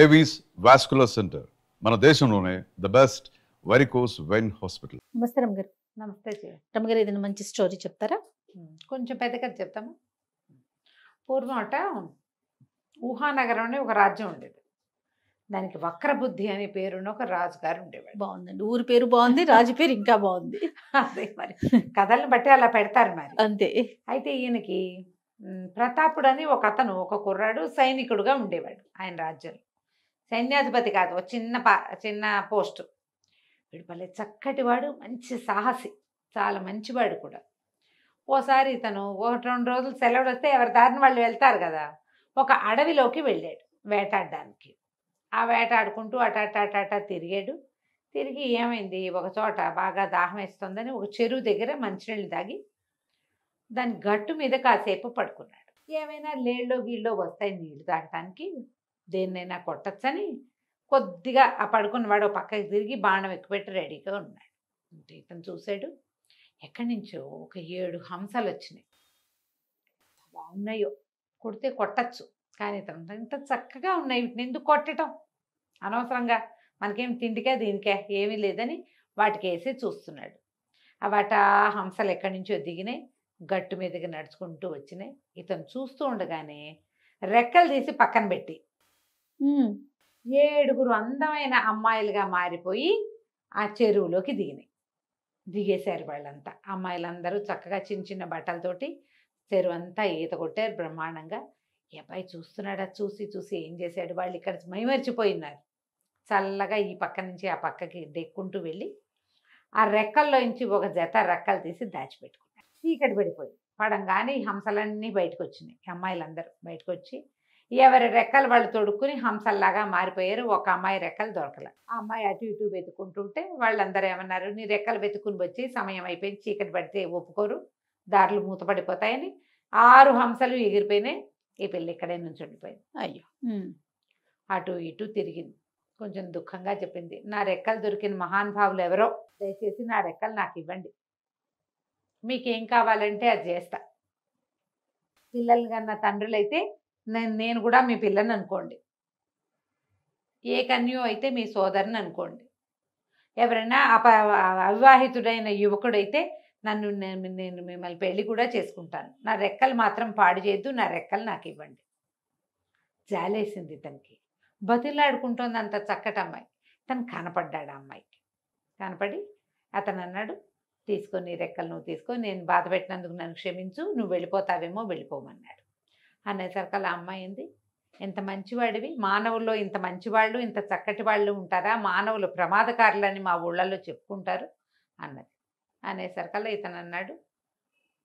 Avis vascular centre మన దేశంలోనే the best varicose vein hospital. నమస్తే రమగారు. నమస్తే రమగారు, ఏదైనా మంచి స్టోరీ చెప్తారా? కొంచెం పెద్ద కథ చెప్తాము. పూర్వం అట ఊహానగరం అనే ఒక రాజ్యం ఉండేది. దానికి వక్రబుద్ధి అనే పేరున్న ఒక రాజుగారు ఉండేవాడు. బాగుందండి, ఊరి పేరు బాగుంది, రాజు పేరు ఇంకా బాగుంది. అదే మరి కథలను బట్టి అలా పెడతారు మరి. అంతే. అయితే ఈయనకి ప్రతాపుడు అని ఒక అతను, ఒక కుర్రాడు సైనికుడుగా ఉండేవాడు ఆయన రాజ్యంలో. సైన్యాధిపతి కాదు, ఒక చిన్న పోస్టు. వీడు భలే చక్కటి వాడు, మంచి సాహసి, చాలా మంచివాడు కూడా. ఓసారి ఇతను 1-2 రోజులు సెలవులు వస్తే ఎవరి దారిని వాళ్ళు వెళ్తారు కదా, ఒక అడవిలోకి వెళ్ళాడు వేటాడడానికి. ఆ వేటాడుకుంటూ అటాట తిరిగాడు. తిరిగి ఏమైంది, ఒక చోట బాగా దాహం వేస్తుందని ఒక చెరువు దగ్గర మంచినీళ్ళు తాగి దాని గట్టు మీద కాసేపు పడుకున్నాడు. ఏమైనా లేళ్ళో గీళ్ళో వస్తాయి నీళ్లు తాగటానికి, దేన్నైనా కొట్టచ్చని కొద్దిగా ఆ పడుకున్నవాడు పక్కకి తిరిగి బాణం ఎక్కుపెట్టి రెడీగా ఉన్నాడు. అంటే ఇతను చూశాడు, ఎక్కడి నుంచో ఒక 7 హంసలు వచ్చినాయి. బాగున్నాయో, కొడితే కొట్టచ్చు, కానీ ఇతను ఇంత చక్కగా ఉన్నాయి, వీటిని ఎందుకు కొట్టడం, అనవసరంగా మనకేం తిండికే దీనికే ఏమీ లేదని వాటికి వేసి చూస్తున్నాడు. వాటి హంసలు ఎక్కడి నుంచో దిగినాయి, గట్టు మీదకి నడుచుకుంటూ వచ్చినాయి. ఇతను చూస్తూ ఉండగానే రెక్కలు తీసి పక్కన పెట్టి 7 అందమైన అమ్మాయిలుగా మారిపోయి ఆ చెరువులోకి దిగేశారు వాళ్ళంతా. అమ్మాయిలందరూ చక్కగా చిన్న చిన్న బట్టలతోటి చెరువు అంతా ఈత కొట్టారు బ్రహ్మాండంగా. ఈ అబ్బాయి చూస్తున్నాడు, చూసి చూసి ఏం చేశాడు, వాళ్ళు ఇక్కడ మైమర్చిపోయినారు. చల్లగా ఈ పక్క నుంచి ఆ పక్కకి దెక్కుంటూ వెళ్ళి ఆ రెక్కల్లో నుంచి ఒక జత రెక్కలు తీసి దాచిపెట్టుకున్నారు. చీకటి పడిపోయి పడంగానే ఈ హంసలన్నీ బయటకు వచ్చినాయి. అమ్మాయిలందరూ బయటకు వచ్చి ఎవరి రెక్కలు వాళ్ళు తొడుక్కుని హంసల్లాగా మారిపోయారు. ఒక అమ్మాయి రెక్కలు దొరకల. ఆ అమ్మాయి అటు ఇటు వెతుకుంటుంటే వాళ్ళందరూ ఏమన్నారు, నీ రెక్కలు వెతుకుని వచ్చి సమయం అయిపోయింది, చీకటి పడితే ఒప్పుకోరు, దారులు మూతపడిపోతాయని 6 హంసలు ఎగిరిపోయినాయి. ఈ పిల్ల ఇక్కడే నుంచి ఉండిపోయింది. అయ్యో. అటు ఇటు తిరిగింది, కొంచెం దుఃఖంగా చెప్పింది, నా రెక్కలు దొరికిన మహానుభావులు ఎవరో, దయచేసి నా రెక్కలు నాకు ఇవ్వండి, మీకేం కావాలంటే అది చేస్తా. పిల్లలు కన్నా తండ్రులైతే నేను కూడా మీ పిల్లని అనుకోండి, ఏ కన్యో అయితే మీ సోదరుని అనుకోండి, ఎవరైనా అవివాహితుడైన యువకుడైతే నేను మిమ్మల్ని పెళ్లి కూడా చేసుకుంటాను, నా రెక్కలు మాత్రం పాడు చేయొద్దు, నా రెక్కలు నాకు ఇవ్వండి. జాలేసింది తనకి, బతిలాడుకుంటోంది అంత చక్కటి అమ్మాయి. తను కనపడ్డాడు ఆ అమ్మాయికి. కనపడి అతను అన్నాడు, తీసుకొని రెక్కలు నువ్వు తీసుకో, నేను బాధ పెట్టినందుకు నన్ను క్షమించు, నువ్వు వెళ్ళిపోతావేమో వెళ్ళిపోమన్నాడు. అనేసరికల్లా అమ్మాయి ఏంది, ఎంత మంచివాడివి, మానవుల్లో ఇంత మంచివాళ్ళు ఇంత చక్కటి వాళ్ళు ఉంటారా, మానవులు ప్రమాదకారులని మా ఊళ్ళల్లో చెప్పుకుంటారు అన్నది. అనేసరికల్లా ఇతను అన్నాడు,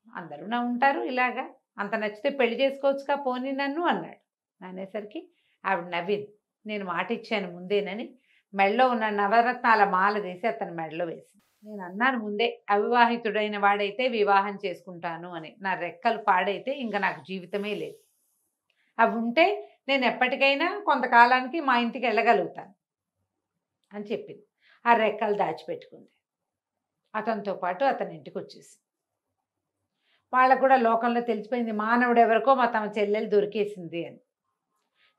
అందరూ నా ఉంటారు ఇలాగా, అంత నచ్చితే పెళ్లి చేసుకోవచ్చుగా పోనీ నన్ను అన్నాడు. అనేసరికి ఆవిడ నవ్వింది, నేను మాట ఇచ్చాను ముందేనని మెడలో ఉన్న నవరత్నాల మాల తీసి అతని మెడలో వేసింది. నేను అన్నాను ముందే, అవివాహితుడైన వాడైతే వివాహం చేసుకుంటాను అని, నా రెక్కలు పాడైతే ఇంకా నాకు జీవితమే లేదు, అవి ఉంటే నేను ఎప్పటికైనా కొంతకాలానికి మా ఇంటికి వెళ్ళగలుగుతాను అని చెప్పింది. ఆ రెక్కలు దాచిపెట్టుకుంది. అతనితో పాటు అతని ఇంటికి వచ్చేసి వాళ్ళకు కూడా లోకంలో తెలిసిపోయింది, మానవుడు ఎవరికో మా తమ చెల్లెలు దొరికేసింది అని.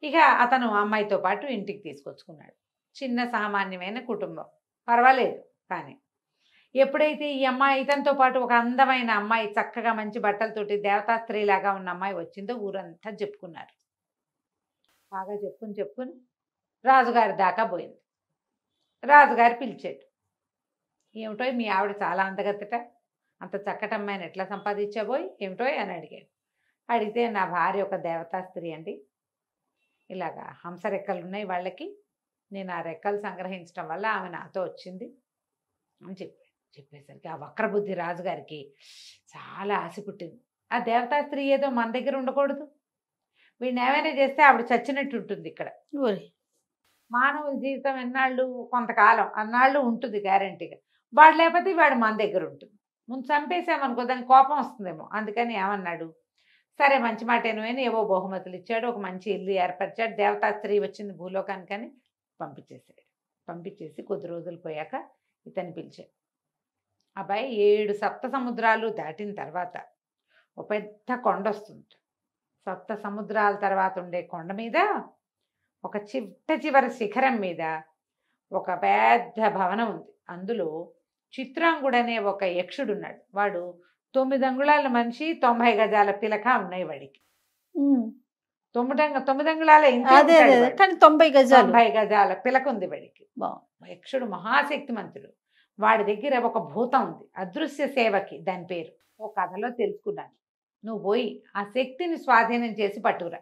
ఇక అతను అమ్మాయితో పాటు ఇంటికి తీసుకొచ్చుకున్నాడు. చిన్న సామాన్యమైన కుటుంబం, పర్వాలేదు. కానీ ఎప్పుడైతే ఈ అమ్మాయి ఇతనితో పాటు ఒక అందమైన అమ్మాయి, చక్కగా మంచి బట్టలతోటి దేవతా స్త్రీలాగా ఉన్న అమ్మాయి వచ్చిందో ఊరంతా చెప్పుకున్నారు. బాగా చెప్పుకుని రాజుగారి దాకా పోయింది. రాజుగారు పిలిచాడు, ఏమిటో మీ ఆవిడ చాలా అందగత్తట, అంత చక్కటి అమ్మాయిని ఎట్లా సంపాదించబోయి ఏమిటో అని అడిగాడు. అడిగితే నా భార్య ఒక దేవతా స్త్రీ అండి, ఇలాగా హంస రెక్కలు ఉన్నాయి వాళ్ళకి, నేను ఆ రెక్కలు సంగ్రహించడం వల్ల ఆమె నాతో వచ్చింది అని చెప్పేసరికి ఆ వక్రబుద్ధి రాజుగారికి చాలా ఆశ పుట్టింది. ఆ దేవతా స్త్రీ ఏదో మన దగ్గర ఉండకూడదు, వీడిని ఏమైనా చేస్తే ఆవిడ చచ్చినట్టు ఉంటుంది. ఇక్కడ మానవుల జీవితం ఎన్నాళ్ళు, కొంతకాలం అన్నాళ్ళు ఉంటుంది గ్యారంటీగా, వాడు లేకపోతే వాడు మన దగ్గర ఉంటుంది. ముందు చంపేసామనుకో దానికి కోపం వస్తుందేమో, అందుకని ఏమన్నాడు, సరే మంచి మాటేను అని ఏవో బహుమతులు ఇచ్చాడు, ఒక మంచి ఇల్లు ఏర్పరిచాడు, దేవతా స్త్రీ వచ్చింది భూలోకానికని పంపించేసాడు. పంపించేసి కొద్ది రోజులు పోయాక ఇతన్ని పిలిచాడు. అబ్బాయి 7 సప్త సముద్రాలు దాటిన తర్వాత ఒక పెద్ద కొండ వస్తుంది. సప్త సముద్రాల తర్వాత ఉండే కొండ మీద ఒక చివరి శిఖరం మీద ఒక పెద్ద భవనం ఉంది. అందులో చిత్రాంగుడు అనే ఒక యక్షుడు ఉన్నాడు. వాడు 9 అంగుళాల మనిషి, 90 గజాల పిలక ఉన్నాయి వాడికి. 9 అంగుళాల ఇంతే అదే ఉంటాడు అదే వాడు. కానీ 90 గజాలు 90 గజాల పిలక ఉంది వాడికి. బాగుంది. యక్షుడు మహాశక్తిమంతుడు. వాడి దగ్గర ఒక భూతం ఉంది, అదృశ్య సేవకి దాని పేరు. ఓ కథలో తెలుసుకున్నాను. నువ్వు పోయి ఆ శక్తిని స్వాధీనం చేసి పట్టుకురా,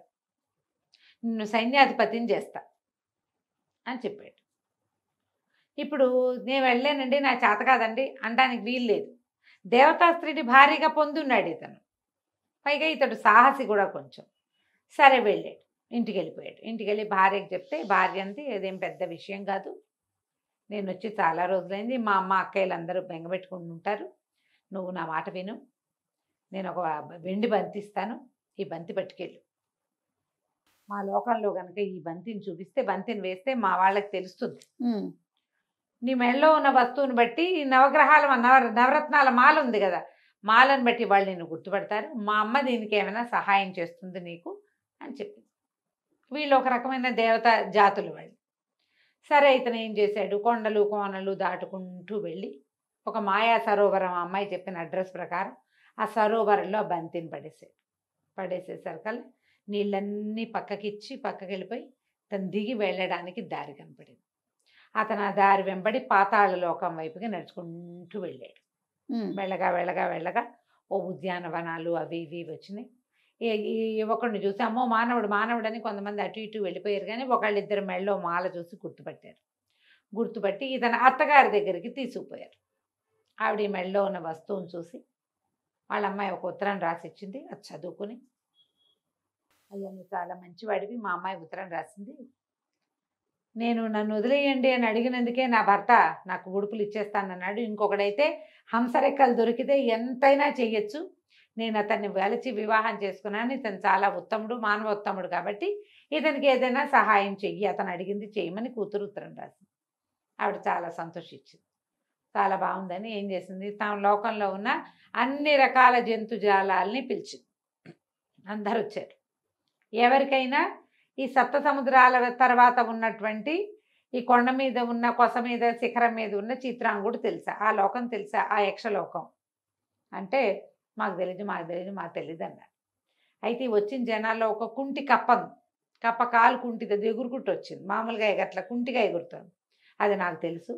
నిన్ను సైన్యాధిపతిని చేస్తా అని చెప్పాడు. ఇప్పుడు నేను వెళ్ళానండి, నా చేత కాదండి అనడానికి వీలు లేదు. దేవతాస్త్రిని భారీగా పొందున్నాడు ఇతను. పైగా ఇతడు సాహసి కూడా కొంచెం. సరే వెళ్ళాడు, ఇంటికి వెళ్ళిపోయాడు. ఇంటికి వెళ్ళి భార్యకి చెప్తే భార్య అంది, అదేం పెద్ద విషయం కాదు, నేను వచ్చి చాలా రోజులైంది, మా అమ్మ అక్కయ్యలందరూ బెంగపెట్టుకుని ఉంటారు, నువ్వు నా మాట విను, నేను ఒక వెండి బంతి ఇస్తాను, ఈ బంతి పట్టుకెళ్ళు. మా లోకంలో కనుక ఈ బంతిని చూపిస్తే, బంతిని వేస్తే మా వాళ్ళకి తెలుస్తుంది. నీ మెడలో ఉన్న వస్తువుని బట్టి నవగ్రహాల నవరత్నాల మాల ఉంది కదా, మాలను బట్టి వాళ్ళు నిన్ను గుర్తుపడతారు, మా అమ్మ దీనికి ఏమైనా సహాయం చేస్తుంది నీకు అని చెప్పింది. వీళ్ళు ఒక రకమైన దేవత జాతులు వాళ్ళు. సరే ఇతను ఏం చేశాడు, కొండలు కోనలు దాటుకుంటూ వెళ్ళి ఒక మాయా సరోవరం, అమ్మాయి చెప్పిన అడ్రస్ ప్రకారం ఆ సరోవరంలో బంతిని పడేసేసరికల్లా నీళ్ళన్నీ పక్కకి వెళ్ళిపోయి తను దిగి వెళ్ళడానికి దారి కనపడింది. అతను ఆ దారి వెంబడి పాతాళ లోకం వైపుకి నడుచుకుంటూ వెళ్ళాడు. వెళ్ళగా ఓ ఉద్యానవనాలు అవి ఇవి వచ్చినాయి. ఈ యువకుడిని చూసి అమ్మో మానవుడు అని కొంతమంది అటు ఇటు వెళ్ళిపోయారు, కానీ ఒకళ్ళిద్దరు మెళ్ళో మాల చూసి గుర్తుపట్టి ఇతను అత్తగారి దగ్గరికి తీసుకుపోయారు. ఆవిడ ఈ మెళ్ళో ఉన్న వస్తువుని చూసి వాళ్ళ అమ్మాయి ఒక ఉత్తరం రాసిచ్చింది. అది చదువుకుని, అయ్యా నువ్వు చాలా మంచివాడివి, మా అమ్మాయి ఉత్తరం రాసింది, నన్ను వదిలేయండి అని అడిగినందుకే నా భర్త నాకు ఉడుపులు ఇచ్చేస్తానన్నాడు, ఇంకొకడైతే హంసరెక్కలు దొరికితే ఎంతైనా చెయ్యొచ్చు, నేను అతన్ని వెలచి వివాహం చేసుకున్నాను, ఇతను చాలా ఉత్తముడు, మానవోత్తముడు, కాబట్టి ఇతనికి ఏదైనా సహాయం చెయ్యి, అతను అడిగింది చేయమని కూతురు ఉత్తరం రాసింది. ఆవిడ చాలా సంతోషించింది. చాలా బాగుందని ఏం చేసింది, తమ లోకంలో ఉన్న అన్ని రకాల జంతుజాలాల్ని పిలిచింది. అందరు వచ్చారు. ఎవరికైనా ఈ సప్త సముద్రాల తర్వాత ఉన్నటువంటి ఈ కొండ మీద ఉన్న, కొస మీద, శిఖరం మీద ఉన్న చిత్రాంగుడు తెలుసా, ఆ లోకం తెలుసా, ఆ యక్షలోకం అంటే మాకు తెలియదు అన్నారు. అయితే వచ్చిన జనాల్లో ఒక కుంటి కప్ప కాలు కుంటిది ఎగురుకుంటూ వచ్చింది. మామూలుగా అట్లా కుంటిగా ఎగురుతుంది. అది నాకు తెలుసు,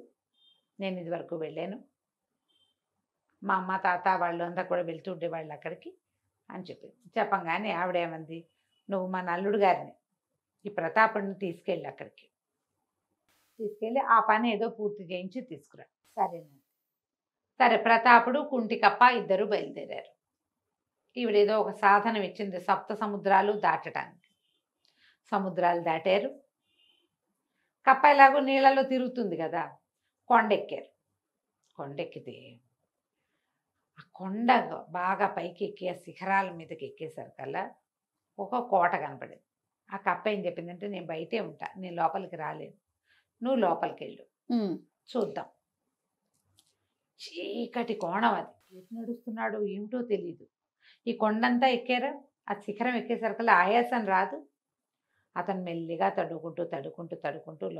నేను ఇదివరకు వెళ్ళాను, మా అమ్మ తాత వాళ్ళు అంతా కూడా వెళ్తుండే వాళ్ళు అక్కడికి అని చెప్పింది. చెప్పంగానే ఆవిడేమంది, నువ్వు మా నల్లుడు గారిని, ఈ ప్రతాపుడిని తీసుకెళ్ళి ఆ పని ఏదో పూర్తి చేయించి తీసుకురా. సరే ప్రతాపుడు కుంటికప్ప ఇద్దరు బయలుదేరారు. ఈవిడేదో ఒక సాధనం ఇచ్చింది, సప్త సముద్రాలు దాటడానికి. సముద్రాలు దాటారు. కప్ప ఎలాగో నీళ్ళలో తిరుగుతుంది కదా, కొండెక్కారు. కొండెక్కితే ఆ కొండ బాగా పైకి ఎక్కి ఆ శిఖరాల మీదకి ఎక్కేసరికల్లా ఒక కోట కనపడింది. ఆ కప్ప ఏం చెప్పిందంటే, నేను బయటే ఉంటా, నేను లోపలికి రాలేను, నువ్వు లోపలికి వెళ్ళు, చూద్దాం. చీకటి కోణం, అది ఎటు నడుస్తున్నాడో ఏమిటో తెలీదు. ఈ కొండంతా ఎక్కారా, ఆ శిఖరం ఎక్కేసరికల్లా ఆయాసం రాదు. అతను మెల్లిగా తడుకుంటూ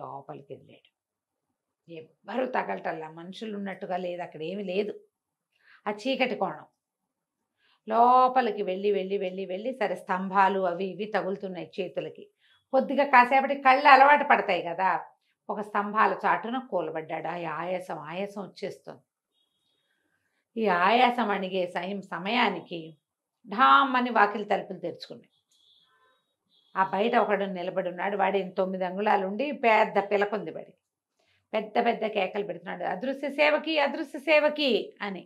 లోపలికి వెళ్ళాడు. ఎవ్వరూ తగలటల్లా, మనుషులు ఉన్నట్టుగా లేదు, అక్కడ ఏమీ లేదు. ఆ చీకటి కోణం లోపలికి వెళ్ళి సరే స్తంభాలు అవి ఇవి తగులుతున్నాయి చేతులకి. కొద్దిగా కాసేపటి కళ్ళు అలవాటు పడతాయి కదా, ఒక స్తంభాల చాటున కూలబడ్డాడు. ఆ ఆయాసం వచ్చేస్తుంది. ఈ ఆయాసం అణిగే సమయానికి ఢామ్మని వాకిలి తలుపులు తెరుచుకున్నాయి. ఆ బయట ఒకడు నిలబడి ఉన్నాడు. వాడి 9 అంగుళాలు ఉండి పెద్ద పిలకుంది. వాడి పెద్ద కేకలు పెడుతున్నాడు, అదృశ్య సేవకి అని.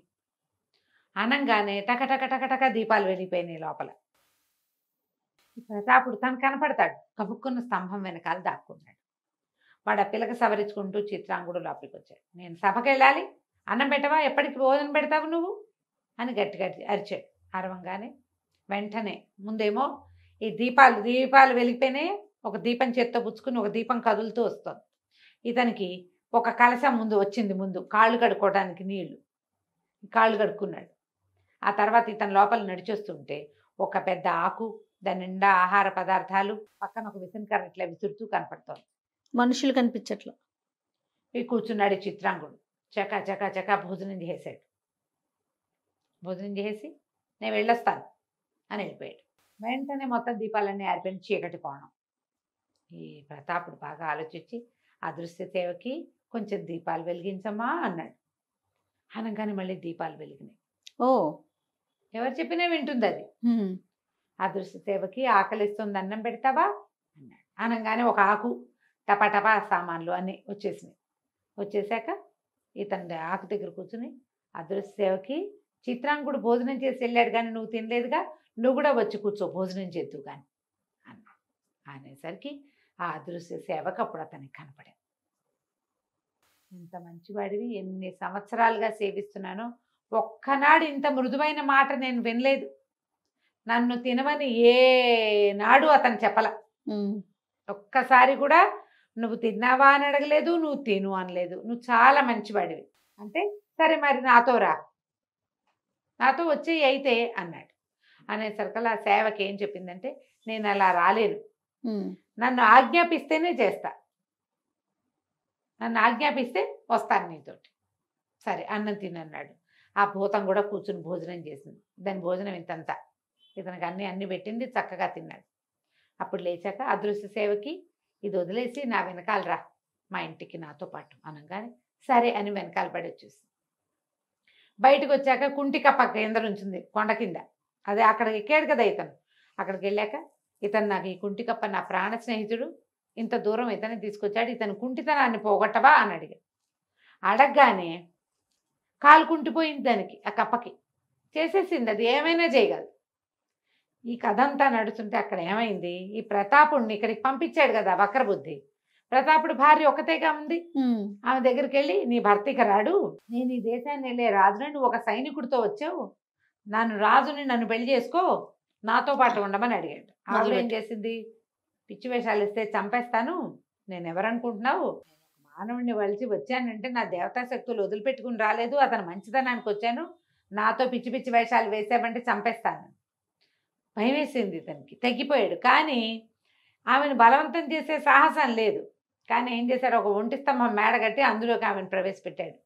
అనంగానే టక దీపాలు వెలిగిపోయినాయి లోపల. ప్రతాపుడు తను కనపడతాడు, కబుక్కున్న స్తంభం వెనకాల దాక్కున్నాడు. వాడు ఆ పిలక సవరించుకుంటూ చిత్రాంగుడు లోపలికి వచ్చాడు. నేను సభకి వెళ్ళాలి, అన్నం పెట్టవా, ఎప్పటికి భోజనం పెడతావు నువ్వు అని గట్టిగా అరిచాడు. అరవంగానే వెంటనే ముందేమో ఈ దీపాలు వెలిగిపోయినాయి. ఒక దీపం చేత్తో పుచ్చుకుని ఒక దీపం కదులుతూ వస్తుంది. ఇతనికి ఒక కలశం ముందు కాళ్ళు కడుక్కోవడానికి నీళ్లు, కాళ్ళు కడుక్కున్నాడు. ఆ తర్వాత ఇతను లోపల నడిచొస్తుంటే ఒక పెద్ద ఆకు, దాని నిండా ఆహార పదార్థాలు, పక్కన ఒక విసన కర్ర ఇట్లా విసురుతూ కనపడుతోంది. మనుషులు కనిపించట్లా. ఈ కూర్చున్నాడు ఈ చిత్రాంగుడు. చకా చకా చకా భోజనం చేసాడు. భోజనం చేసి నేను వెళ్ళొస్తాను అని వెళ్ళిపోయాడు. వెంటనే మొత్తం దీపాలన్నీ ఆరిపోయిన చీకటి కోణం. ఈ ప్రతాపుడు బాగా ఆలోచించి అదృశ్య సేవకి కొంచెం దీపాలు వెలిగించమ్మా అన్నాడు. అనగానే మళ్ళీ దీపాలు వెలిగినాయి. ఓ. ఎవరు చెప్పినా వింటుంది అది. ఉమ్. అదృశ్య సేవకి ఆకలిస్తుంది, అన్నం పెడతావా అన్నాడు. అనగానే ఒక ఆకు టపా సామాన్లు అన్నీ వచ్చేసినాయి. వచ్చేసాక ఇతను ఆకు దగ్గర కూర్చుని అదృశ్య సేవకి చిత్రాంగుడు భోజనం చేసి వెళ్ళాడు కానీ నువ్వు తినలేదుగా, నువ్వు కూడా వచ్చి కూర్చో భోజనం చేద్దు కానీ అన్నాడు. అనేసరికి ఆ అదృశ్య సేవకు అప్పుడు అతనికి కనపడాడు. ఇంత మంచివాడివి, ఎన్ని సంవత్సరాలుగా సేవిస్తున్నానో ఒక్కనాడు ఇంత మృదువైన మాట నేను వినలేదు. నన్ను తినమని ఏనాడు అతను చెప్పల. ఉమ్. ఒక్కసారి కూడా నువ్వు తిన్నావా అని అడగలేదు, నువ్వు తిను అనలేదు. నువ్వు చాలా మంచివాడివి అంటే సరే మరి నాతో రా, నాతో వచ్చేయి అయితే అన్నాడు. అనేసరికల్లా ఆ సేవకి ఏం చెప్పిందంటే నేను అలా రాలేను, ఉమ్. నన్ను ఆజ్ఞాపిస్తేనే చేస్తా, నన్ను ఆజ్ఞాపిస్తే వస్తాను నీతోటి. సరే అన్నం తినన్నాడు. ఆ భూతం కూడా కూర్చుని భోజనం చేసింది. దాని భోజనం ఇంతంతా ఇతనికి అన్నీ పెట్టింది, చక్కగా తిన్నాడు. అప్పుడు లేచాక అదృశ్య సేవకి ఇది వదిలేసి నా వెనకాల రా మా ఇంటికి నాతో పాటు అనగానే సరే అని వెనకాల పడి వచ్చేసి బయటకు వచ్చాక కుంటికప్ప కేంద్రం ఉంచింది కొండ కింద. అదే అక్కడ ఎక్కాడు కదా ఇతను. అక్కడికి వెళ్ళాక ఇతను నాకు ఈ కుంటికప్ప నా ప్రాణ స్నేహితుడు, ఇంత దూరం ఇతనే తీసుకొచ్చాడు, ఇతను కుంటితనాన్ని పోగొట్టవా అని అడిగాడు. అడగగానే కాలు కుంటిపోయింది దానికి, ఆ కప్పకి చేసేసింది, అది ఏమైనా చేయగలదు. ఈ కథ అంతా నడుస్తుంటే అక్కడ ఏమైంది, ఈ ప్రతాపుడిని ఇక్కడికి పంపించాడు కదా వక్రబుద్ధి, ప్రతాపుడు భార్య ఒక్కతేగా ఉంది. ఉమ్. ఆమె దగ్గరికి వెళ్ళి నీ భర్త ఇక రాడు, నేను ఈ దేశాన్ని వెళ్ళే రాజుని, నువ్వు ఒక సైనికుడితో వచ్చావు, నన్ను పెళ్లి చేసుకో, నాతో పాటు ఉండమని అడిగాడు. ఆవిడ ఏం చేసింది, పిచ్చి వేషాలు ఇస్తే చంపేస్తాను, నేను ఎవరనుకుంటున్నావు, మానవుడిని వలిచి వచ్చానంటే నా దేవతా శక్తులు వదిలిపెట్టుకుని రాలేదు, అతను మంచితనానికి వచ్చాను, నాతో పిచ్చి పిచ్చి వేషాలు వేసామంటే చంపేస్తాను. భయం వేసింది ఇతనికి, తగ్గిపోయాడు. కానీ ఆమెను బలవంతం చేసే సాహసం లేదు. కానీ ఏం చేశాడు, ఒక ఒంటి స్తంభం మేడ కట్టి అందులోకి ఆమెను ప్రవేశపెట్టాడు,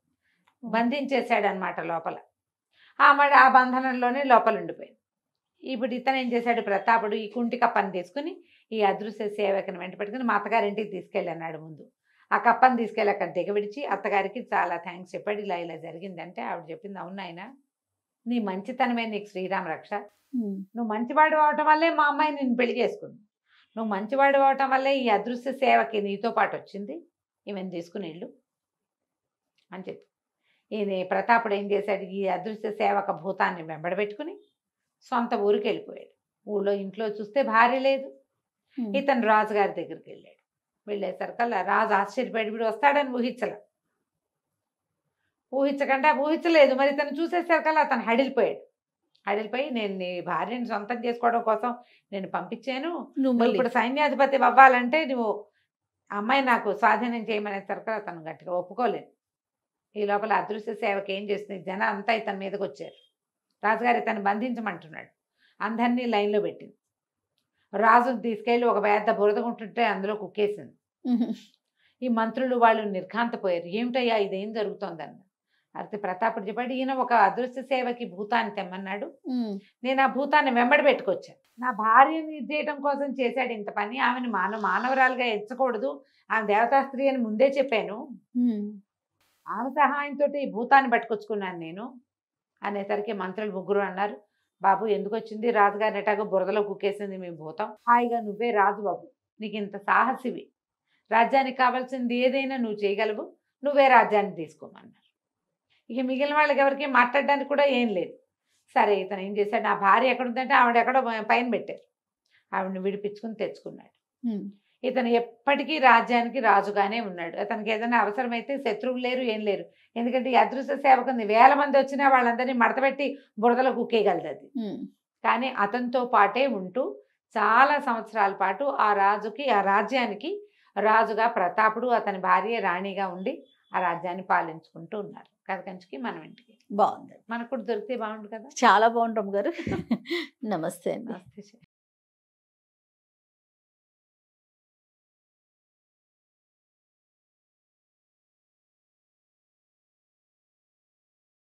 బంధించేశాడు అనమాట లోపల. ఆమె ఆ బంధనంలోనే లోపల ఉండిపోయింది. ఇప్పుడు ఇతను ఏం చేశాడు, ప్రతాపుడు ఈ కుంటి కప్పని తీసుకుని ఈ అదృశ్య సేవకుని వెంట పెట్టుకుని మా అత్తగారింటికి తీసుకెళ్ళి అన్నాడు. ముందు ఆ కప్పని తీసుకెళ్ళి అక్కడ దిగవిడిచి అత్తగారికి చాలా థ్యాంక్స్ చెప్పాడు. ఇలా ఇలా జరిగిందంటే ఆవిడ చెప్పింది, అవును ఆయన నీ మంచితనమే నీకు శ్రీరామ రక్ష, నువ్వు మంచివాడు అవటం వల్లే మా అమ్మాయి నిన్ను పెళ్లి చేసుకుంది, నువ్వు మంచివాడు అవటం వల్లే ఈ అదృశ్య సేవకి నీతో పాటు వచ్చింది, ఈమెను తీసుకుని వెళ్ళు అని చెప్పి ఈయన ప్రతాపుడు ఏం చేశాడు, ఈ అదృశ్య సేవక భూతాన్ని వెంబడబెట్టుకుని సొంత ఊరికి వెళ్ళిపోయాడు. ఊళ్ళో ఇంట్లో చూస్తే భార్య లేదు. ఇతను రాజుగారి దగ్గరికి వెళ్ళాడు. వెళ్ళేసరికల్లా రాజు ఆశ్చర్యపడి వీడు వస్తాడని ఊహించలేదు. మరి ఇతను చూసేసరికల్లా అతను హడిలిపోయి నేను నీ భార్యని సొంతం చేసుకోవడం కోసం నేను పంపించాను, నువ్వు ఇప్పుడు సైన్యాధిపతి అవ్వాలంటే నువ్వు అమ్మాయి నాకు స్వాధీనం చేయమనేసరికి అతను గట్టిగా ఒప్పుకోలేదు. ఈ లోపల అదృశ్య సేవకి ఏం చేస్తుంది, జనం అంతా ఇతని మీదకి వచ్చారు. రాజుగారు ఇతను బంధించమంటున్నాడు. అందరినీ లైన్లో పెట్టింది. రాజును తీసుకెళ్ళి ఒక పెద్ద బురదకుంటుంటే అందులో కుక్కేసింది. ఈ మంత్రులు వాళ్ళు నిర్ఘాంతపోయారు, ఏమిటయ్యా ఇదేం జరుగుతోందన్న. అయితే ప్రతాపుడు చెప్పాడు, ఈయన ఒక అదృశ్య సేవకి భూతాన్ని తెమ్మన్నాడు, నేను ఆ భూతాన్ని వెంబడి పెట్టుకొచ్చాను, నా భార్యని ఇది చేయడం కోసం చేశాడు ఇంత పని, ఆమెను మానవరాలుగా ఎంచకూడదు, ఆమె దేవతా స్త్రీ అని ముందే చెప్పాను, ఆమె సహాయంతో ఈ భూతాన్ని పట్టుకొచ్చుకున్నాను నేను అనేసరికి మంత్రులు ముగ్గురు అన్నారు, బాబు ఎందుకు వచ్చింది, రాజుగారిని ఎటాగో బురదలో కుక్కేసింది మీ భూతం, హాయిగా నువ్వే రాజు బాబు, నీకు ఇంత సాహసివి, రాజ్యానికి కావాల్సింది ఏదైనా నువ్వు చేయగలవు, నువ్వే రాజ్యాన్ని తీసుకోమన్నారు. ఇక మిగిలిన వాళ్ళకి ఎవరికి మాట్లాడడానికి కూడా ఏం లేదు. సరే ఇతను ఏం చేశాడు, నా భార్య ఎక్కడుందంటే ఆవిడ ఎక్కడో పైన పెట్టారు, ఆవిడని విడిపించుకుని తెచ్చుకున్నాడు. ఇతను ఎప్పటికీ రాజ్యానికి రాజుగానే ఉన్నాడు. అతనికి ఏదైనా అవసరమైతే శత్రువులు లేరు, ఏం లేరు. ఎందుకంటే ఈ అదృశ్య సేవకుంది 1000 మంది వచ్చినా వాళ్ళందరినీ మడతపెట్టి బురదలో కుక్కేయగలదు అది. కానీ అతనితో పాటే ఉంటూ చాలా సంవత్సరాల పాటు ఆ రాజ్యానికి రాజుగా ప్రతాపుడు, అతని భార్య రాణిగా ఉండి ఆ రాజ్యాన్ని పాలించుకుంటూ ఉన్నారు. కథ కంచికి మనం ఇంటికి. బాగుంది. మనకు కూడా దొరికితే బాగుండు కదా. చాలా బాగుంటాం గారు. నమస్తే అండి. నమస్తే.